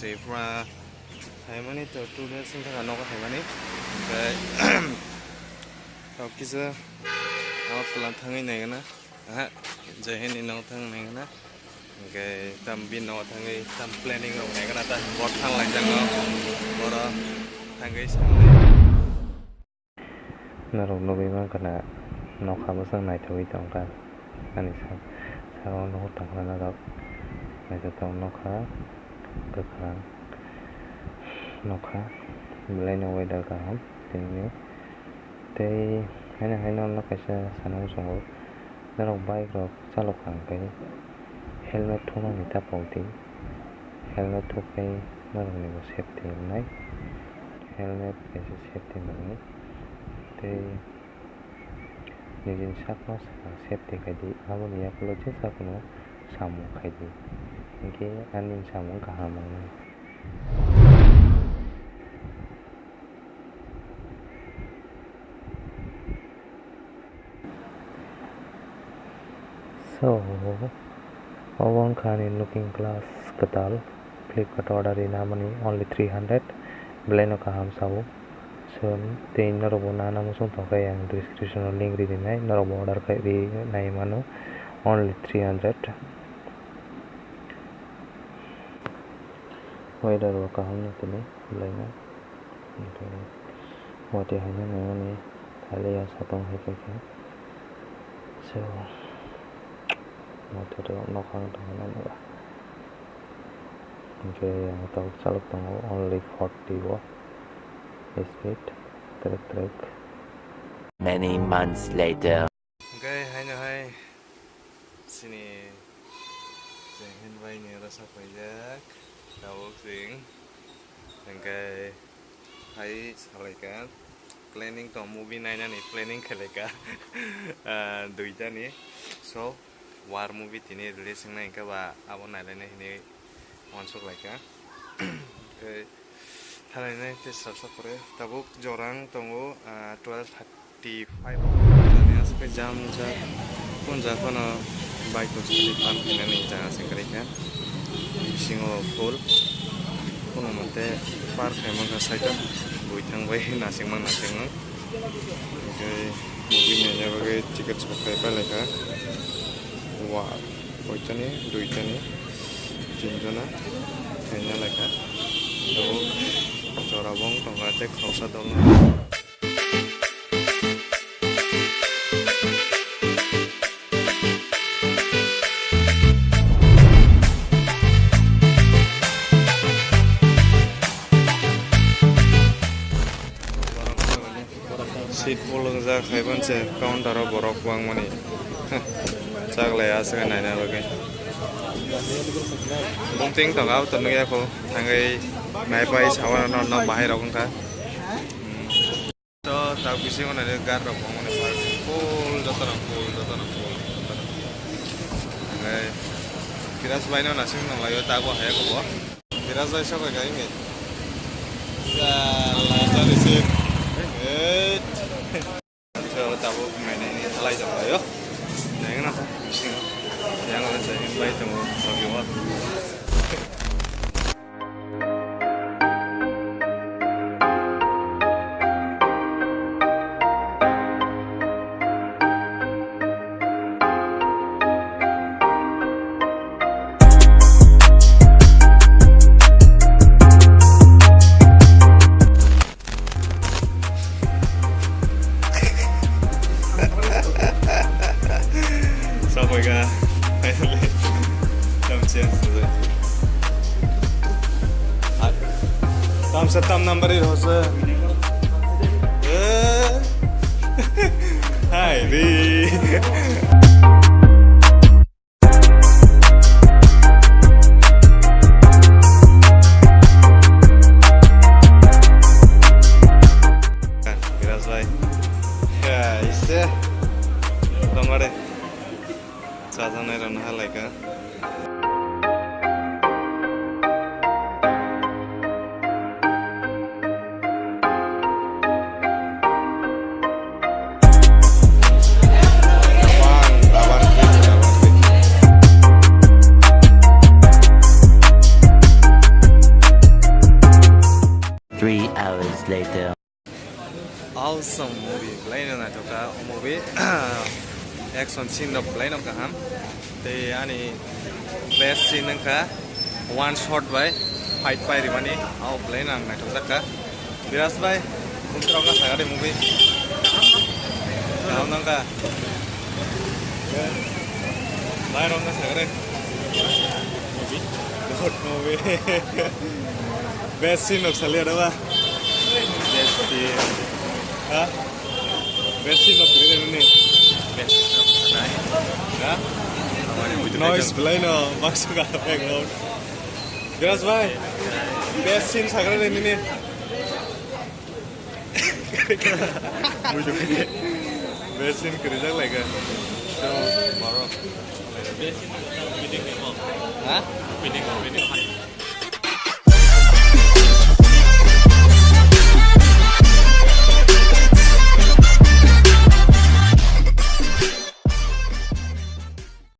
Tripura hay mani to tu dia sing thang no ka hay mani ke tau kisa out plan thangai nai na ha je hen in no thang nai na ke tam bin no thangai tam planning ro nai na ta bot thang lang jang no bora thangai sang na ro no be ma kana no kha ma sang nai thoi tong ka ani sa no tang na ro nai ta tong no kha kekhang nokha mulai nawai dah kaham ini tei hai non nak kaisa sanau songo narok bike rok chalok hang kai helmet thoma ni ta pauti helmet thok kai narok ni bo safety nai helmet kaisa safety nai tei nijin sakno safety kai di amon ya pulo che sakno samu kai di ini anin samu kaham nai so one can in looking glass katal Flipkart order in money only 300 bleno kaham sabu so te narobo nana musung to kay ang description link ri dinai narobo order kay ri nai mano only 300 weather ro kaham ni tini bleno wate hanya ni thale ya satong hai kay so motor no khang tong na ba okay yang tau chalok tong only 40 watt speed track many months later okay hai sini jeng bai ni rasa pajak tawok sing okay hai salaikan planning to movie naina ni planning kheleka duita ni so war movie tini release na inka ba abo naile ne hini wansuk laika ke thalai ne te sabsa pore tabuk jorang tongo 12:35 jani aspe jam ja kon ja kono bike to speed pan kene ni ja singkari ka singo full kono mate park hema ka saita buithang bai nasingmang ke movie ne jaga ticket sebagai paleka wah, koitani, duitani, jinjana, kayaknya leka, tuh, corabong, tongkatnya kausa dong. Seat pulang za kaiban se counter borok wang mani. Saklaya segan naina bagi. Bungting tongau tonu ya ko tangai mai pai sawan no bahai rokong ka. To tak bisi ngone de gar rokong ngone par. Full jotono. Tangai kiras baino nasing nang layo ta ko haya ko bo. Kiras bai sok ga inge. Ya la jari sip. So tabu main ini alai jam layo. Neng na sing yang ada saya invite temu bagi waktu. Tam number it was hi B Miras bhai ya isse tomare cha जानाय रन हालायका Later. Awesome movie. Lain na to ka movie. Action scene of lain of kaham. Te ani best scene ka one shot by fight by rimani. Aw lain ang na to ka. Biras by untra ka sagade movie. Kaham nang ka. Lain ang ka sagade. Movie. Good movie. Best scene of salia dawa. Hah? Versi lo kiri ni. Hah? Noise belai no masuk ke background. Jelas bay. Best scene sakral ini ni. Best scene kerja lagi. So, baru. Best scene meeting ni. Hah? Meeting.